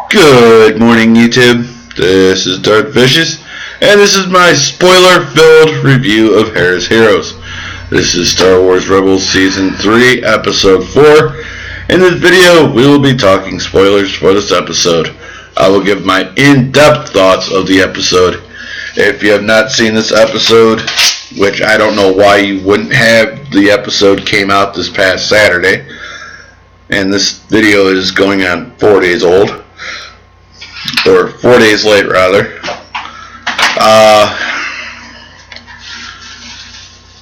Good morning, YouTube. This is Darth, and this is my spoiler-filled review of Hera's Heroes. This is Star Wars Rebels Season 3, Episode 4. In this video, we will be talking spoilers for this episode. I will give my in-depth thoughts of the episode. If you have not seen this episode, which I don't know why you wouldn't have, the episode came out this past Saturday, and this video is going on 4 days old. Or 4 days late, rather.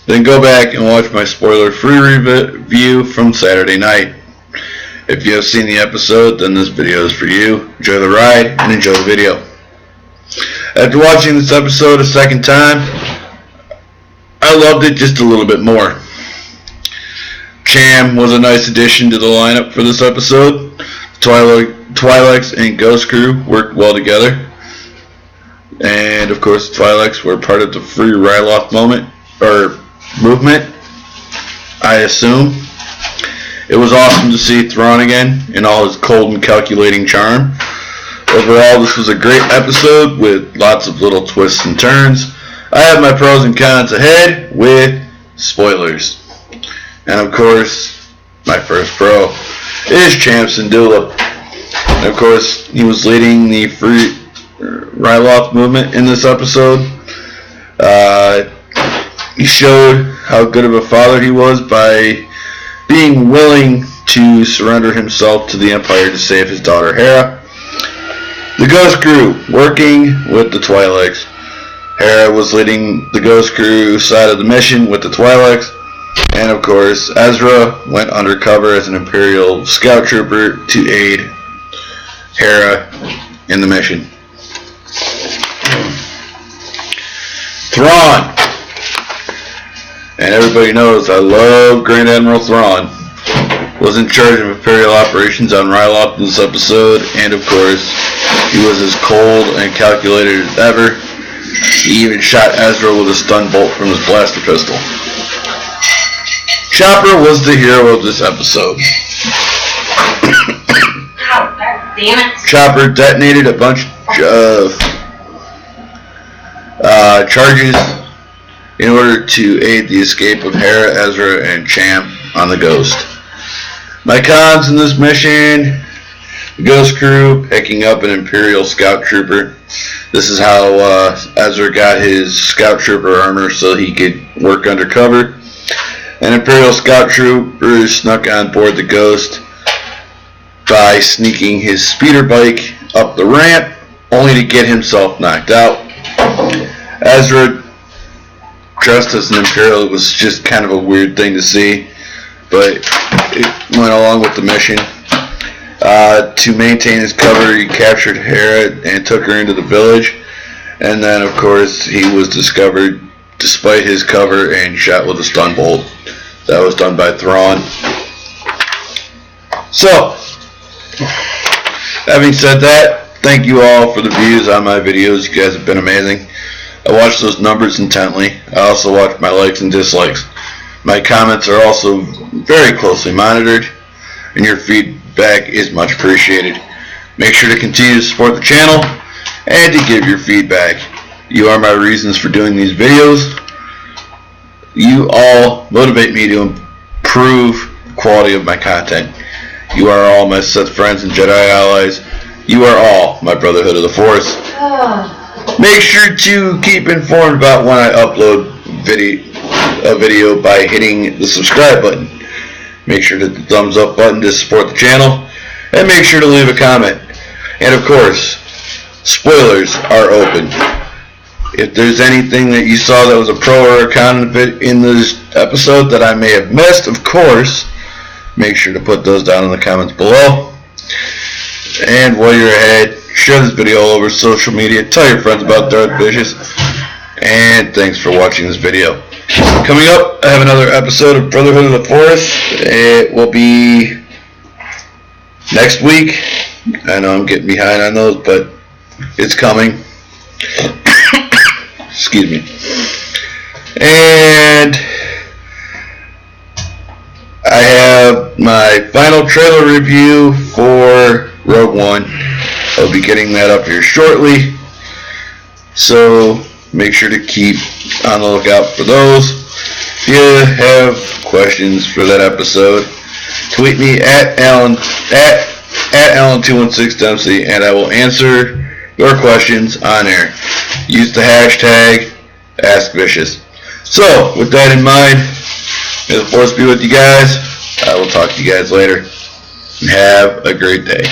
Then go back and watch my spoiler-free review from Saturday night. If you have seen the episode, then this video is for you. Enjoy the ride and enjoy the video. After watching this episode a second time, I loved it just a little bit more. Cham was a nice addition to the lineup for this episode. Twi'leks and Ghost Crew worked well together, and of course the Twi'leks were part of the Free Ryloth movement, I assume. It was awesome to see Thrawn again in all his cold and calculating charm. Overall, this was a great episode with lots of little twists and turns. I have my pros and cons ahead with spoilers. And of course, my first pro is Cham Syndulla. And of course, he was leading the Free Ryloth movement in this episode. He showed how good of a father he was by being willing to surrender himself to the Empire to save his daughter Hera. The Ghost Crew working with the Twi'leks. Hera was leading the Ghost Crew side of the mission with the Twi'leks. And of course, Ezra went undercover as an Imperial scout trooper to aid Hera in the mission. Thrawn. And everybody knows I love Grand Admiral Thrawn. Was in charge of Imperial operations on Ryloth in this episode, and of course, he was as cold and calculated as ever. He even shot Ezra with a stun bolt from his blaster pistol. Chopper was the hero of this episode. Damn it. Chopper detonated a bunch of charges in order to aid the escape of Hera, Ezra, and Cham on the Ghost. My cons in this mission: the Ghost Crew picking up an Imperial scout trooper. This is how Ezra got his scout trooper armor so he could work undercover. An Imperial scout trooper snuck on board the Ghost by sneaking his speeder bike up the ramp, only to get himself knocked out. Ezra dressed as an Imperial was just kind of a weird thing to see, but it went along with the mission. To maintain his cover, he captured Hera and took her into the village, and then of course he was discovered despite his cover and shot with a stun bolt. That was done by Thrawn. So, having said that, thank you all for the views on my videos. You guys have been amazing. I watch those numbers intently. I also watch my likes and dislikes. My comments are also very closely monitored, and your feedback is much appreciated. Make sure to continue to support the channel and to give your feedback. You are my reasons for doing these videos. You all motivate me to improve the quality of my content. You are all my Sith friends and Jedi allies. You are all my Brotherhood of the Force. Make sure to keep informed about when I upload a video by hitting the subscribe button. Make sure to hit the thumbs up button to support the channel, and make sure to leave a comment. And of course, spoilers are open. If there's anything that you saw that was a pro or a con in this episode that I may have missed, of course, make sure to put those down in the comments below. And while you're ahead, share this video all over social media. Tell your friends about Darth Vicious. And thanks for watching this video. Coming up, I have another episode of Brotherhood of the Force. It will be next week. I know I'm getting behind on those, but it's coming. Excuse me. And I have my final trailer review for Rogue One. I'll be getting that up here shortly. So make sure to keep on the lookout for those. If you have questions for that episode, tweet me at Alan216 Dempsey, and I will answer your questions on air. Use the hashtag AskVicious. So, with that in mind, may the force be with you guys. I will talk to you guys later. And have a great day.